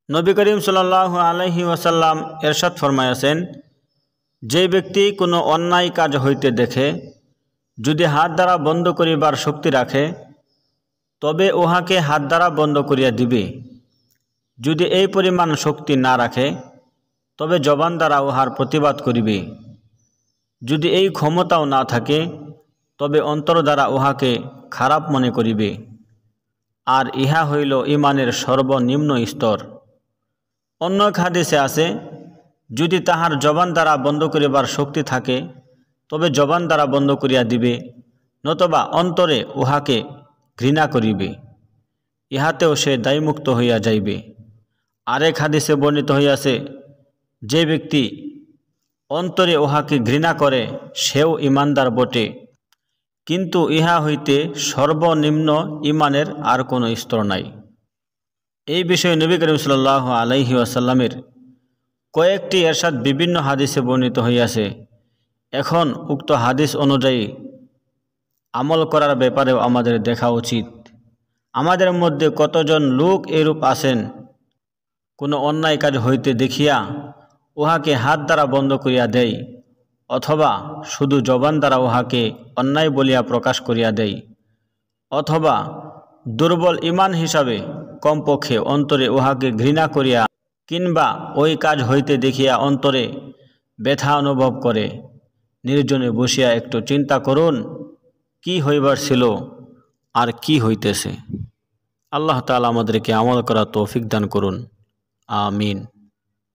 নবী করিম সাল্লাল্লাহু আলাইহি ওয়াসাল্লাম এরশাদ ফরমায়াছেন, যে ব্যক্তি কোনো অন্যায় কাজ হইতে দেখে যদি হাত দ্বারা বন্ধ করিবার শক্তি রাখে তবে উহাকে হাত দ্বারা বন্ধ করিয়া দিবে। যদি এই পরিমাণ শক্তি না রাখে তবে জবান দ্বারা উহার প্রতিবাদ করিবে। যদি এই ক্ষমতাও না থাকে তবে অন্তর দ্বারা উহাকে খারাপ মনে করিবে। আর ইহা হইল ঈমানের সর্বনিম্ন স্তর। অন্য এক হাদিসে আছে, যদি তাহার জবান দ্বারা বন্ধ করিবার শক্তি থাকে তবে জবান দ্বারা বন্ধ করিয়া দিবে, নতবা অন্তরে উহাকে ঘৃণা করিবে। ইহাতেও সে দায়মুক্ত হইয়া যাইবে। আরেক হাদিসে বর্ণিত হইয়াছে, যে ব্যক্তি অন্তরে উহাকে ঘৃণা করে সেও ঈমানদার বটে, কিন্তু ইহা হইতে সর্বনিম্ন ঈমানের আর কোনো স্তর নাই। এই বিষয়ে নবী করিম সাল্লাল্লাহু আলাইহি ওয়াসাল্লামের কয়েকটি এরশাদ বিভিন্ন হাদিসে বর্ণিত হইয়াছে। এখন উক্ত হাদিস অনুযায়ী আমল করার ব্যাপারেও আমাদের দেখা উচিত। আমাদের মধ্যে কতজন লোক এরূপ আছেন, কোনো অন্যায় কাজ হইতে দেখিয়া উহাকে হাত দ্বারা বন্ধ করিয়া দেয়, অথবা শুধু জবান দ্বারা উহাকে অন্যায় বলিয়া প্রকাশ করিয়া দেয়, অথবা দুর্বল ঈমান হিসাবে কমপক্ষে অন্তরে উহাকে ঘৃণা করিয়া কিংবা ওই কাজ হইতে দেখিয়া অন্তরে ব্যথা অনুভব করে। নির্জনে বসিয়া একটু চিন্তা করুন, কি হইবার ছিল আর কি হইতেছে। আল্লাহ তাআলা আমাদেরকে আমল করার তৌফিক দান করুন। আমিন।